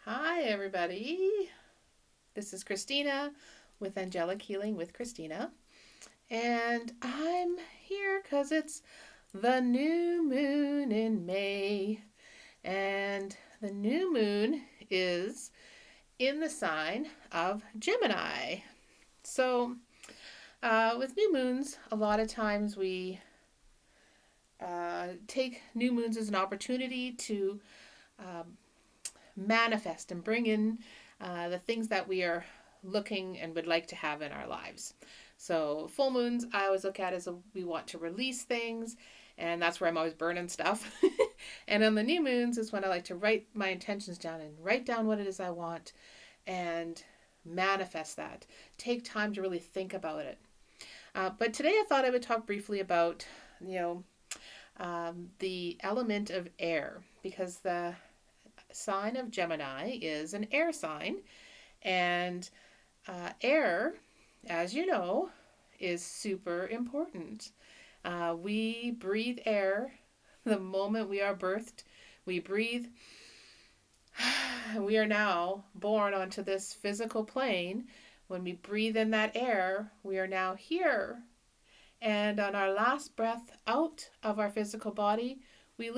Hi, everybody. This is Christina with Angelic Healing with Christina. And I'm here because it's the new moon in May. And the new moon is in the sign of Gemini. So, with new moons, a lot of times we take new moons as an opportunity to um, manifest and bring in the things that we are looking and would like to have in our lives. So full moons, I always look at as we want to release things, and that's where I'm always burning stuff. And on the new moons is when I like to write my intentions down and write down what it is I want and manifest that. Take time to really think about it. But today I thought I would talk briefly about, the element of air, because the sign of Gemini is an air sign, and air, as you know, is super important. We breathe air the moment we are birthed. We breathe. We are now born onto this physical plane. When we breathe in that air, we are now here. And on our last breath out of our physical body, we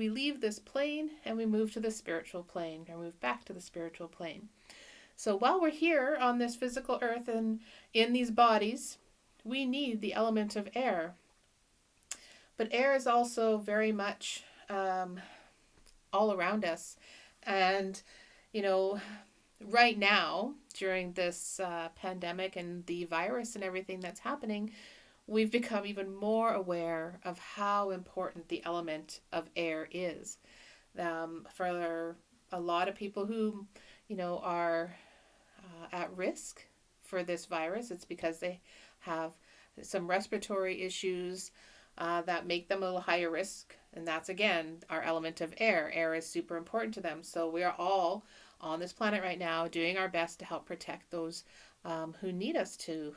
leave this plane and we move to the spiritual plane, or move back to the spiritual plane. So while we're here on this physical earth and in these bodies, we need the element of air. But air is also very much all around us. And, right now, during this pandemic and the virus and everything that's happening, we've become even more aware of how important the element of air is. For a lot of people who, are at risk for this virus, it's because they have some respiratory issues that make them a little higher risk. And that's, again, our element of air. Air is super important to them. So we are all on this planet right now doing our best to help protect those who need us to,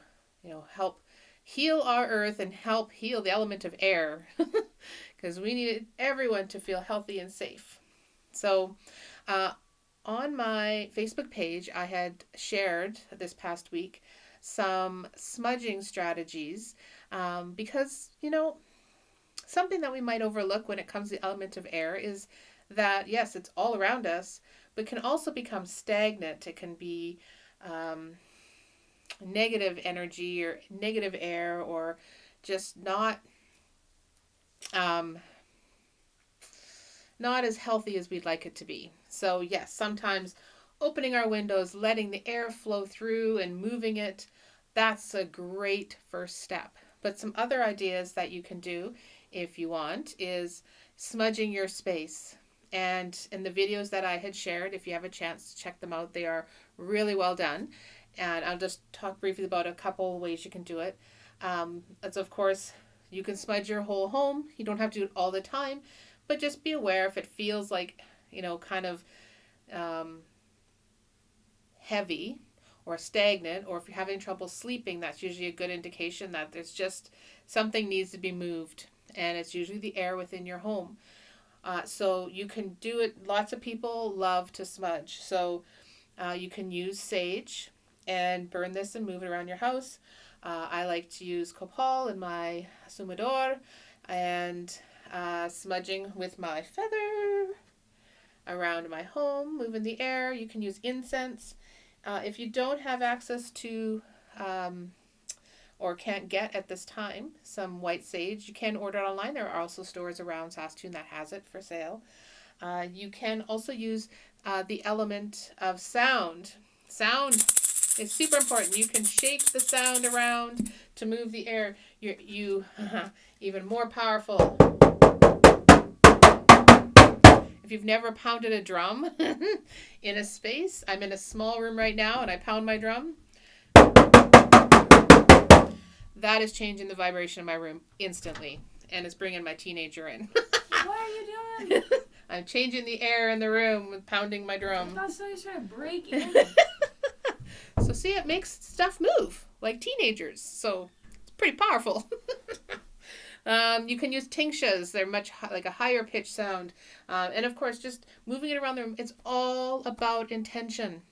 help heal our earth and help heal the element of air, because we need everyone to feel healthy and safe. So on my Facebook page, I had shared this past week some smudging strategies, because, something that we might overlook when it comes to the element of air is that, yes, it's all around us, but can also become stagnant. It can be negative energy or negative air, or just not as healthy as we'd like it to be. So yes, sometimes opening our windows, letting the air flow through and moving it, that's a great first step. But some other ideas that you can do if you want is smudging your space. And in the videos that I had shared, if you have a chance to check them out, they are really well done. And I'll just talk briefly about a couple ways you can do it. That's, of course, you can smudge your whole home. You don't have to do it all the time, but just be aware if it feels like, kind of heavy or stagnant, or if you're having trouble sleeping, that's usually a good indication that there's just something needs to be moved. And it's usually the air within your home. So you can do it. Lots of people love to smudge. So you can use sage and burn this and move it around your house. I like to use copal in my sumador, and smudging with my feather around my home, moving the air. You can use incense. If you don't have access to or can't get at this time some white sage, you can order it online. There are also stores around Saskatoon that has it for sale. You can also use the element of sound. Sound is super important. You can shake the sound around to move the air. You even more powerful. If you've never pounded a drum in a space, I'm in a small room right now and I pound my drum. That is changing the vibration in my room instantly, and it's bringing my teenager in. What are you doing? I'm changing the air in the room with pounding my drum. That's so you're trying to break in. So see, it makes stuff move like teenagers. So it's pretty powerful. You can use tinctures. They're much like a higher pitch sound. And of course, just moving it around the room. It's all about intention.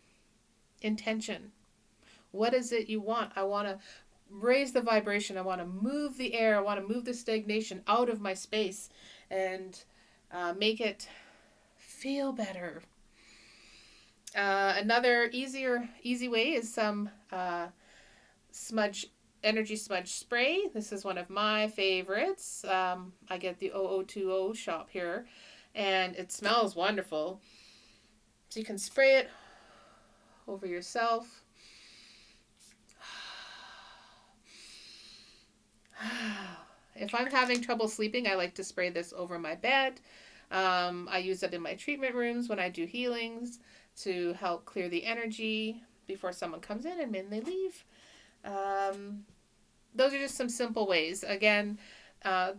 Intention. What is it you want? I want to raise the vibration. I want to move the air. I want to move the stagnation out of my space and make it feel better. Another easy way is some smudge energy smudge spray. This is one of my favorites. I get the 0020 shop here, and it smells wonderful. So you can spray it over yourself. If I'm having trouble sleeping, I like to spray this over my bed. I use it in my treatment rooms when I do healings to help clear the energy before someone comes in and then they leave. Those are just some simple ways. Again,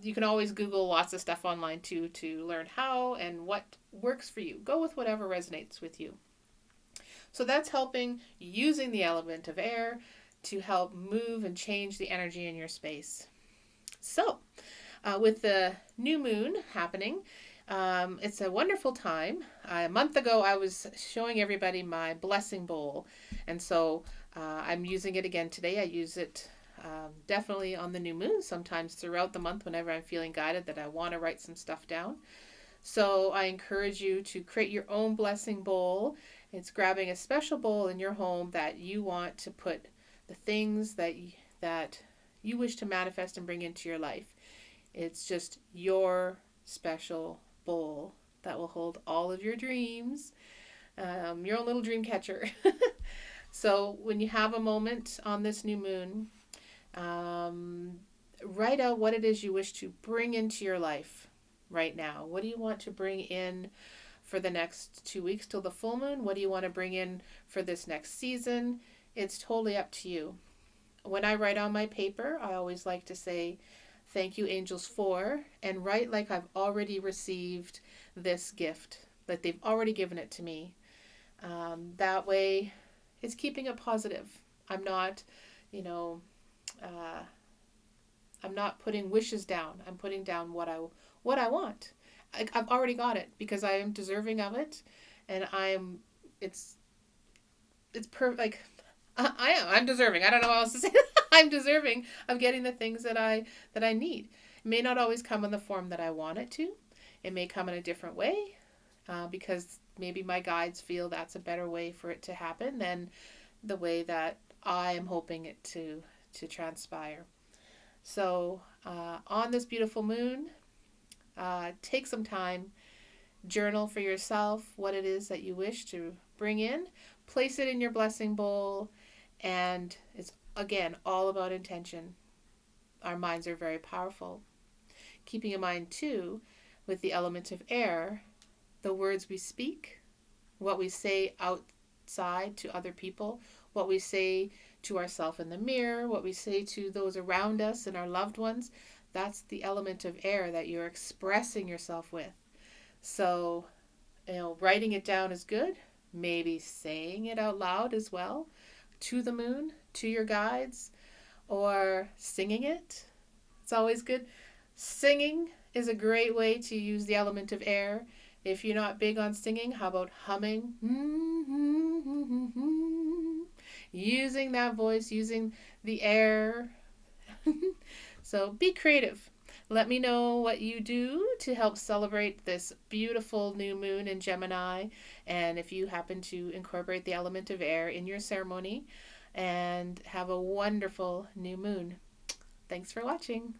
you can always Google lots of stuff online too to learn how and what works for you. Go with whatever resonates with you. So that's helping using the element of air to help move and change the energy in your space. So, with the new moon happening, it's a wonderful time. A month ago, I was showing everybody my blessing bowl, and so I'm using it again today. I use it definitely on the new moon, sometimes throughout the month whenever I'm feeling guided that I want to write some stuff down. So I encourage you to create your own blessing bowl. It's grabbing a special bowl in your home that you want to put the things that you wish to manifest and bring into your life. It's just your special bowl that will hold all of your dreams, your own little dream catcher. So when you have a moment on this new moon, write out what it is you wish to bring into your life right now. What do you want to bring in for the next 2 weeks till the full moon? What do you want to bring in for this next season? It's totally up to you. When I write on my paper, I always like to say, thank you, angels, for, and write like I've already received this gift, that they've already given it to me. That way, it's keeping it positive. I'm not, I'm not putting wishes down. I'm putting down what I want. I've already got it because I am deserving of it, and it's like I am. I'm deserving. I don't know what else to say. I'm deserving of getting the things that I need. It may not always come in the form that I want it to. It may come in a different way, because maybe my guides feel that's a better way for it to happen than the way that I am hoping it to transpire. So on this beautiful moon, take some time, journal for yourself what it is that you wish to bring in, place it in your blessing bowl, and it's again all about intention. Our minds are very powerful. Keeping in mind too, with the element of air, the words we speak, what we say outside to other people, what we say to ourselves in the mirror, what we say to those around us and our loved ones, that's the element of air that you're expressing yourself with. So, writing it down is good. Maybe saying it out loud as well to the moon, to your guides, or singing it. It's always good. Singing is a great way to use the element of air. If you're not big on singing, how about humming? Using that voice, using the air. So be creative. Let me know what you do to help celebrate this beautiful new moon in Gemini, and if you happen to incorporate the element of air in your ceremony, and have a wonderful new moon. Thanks for watching.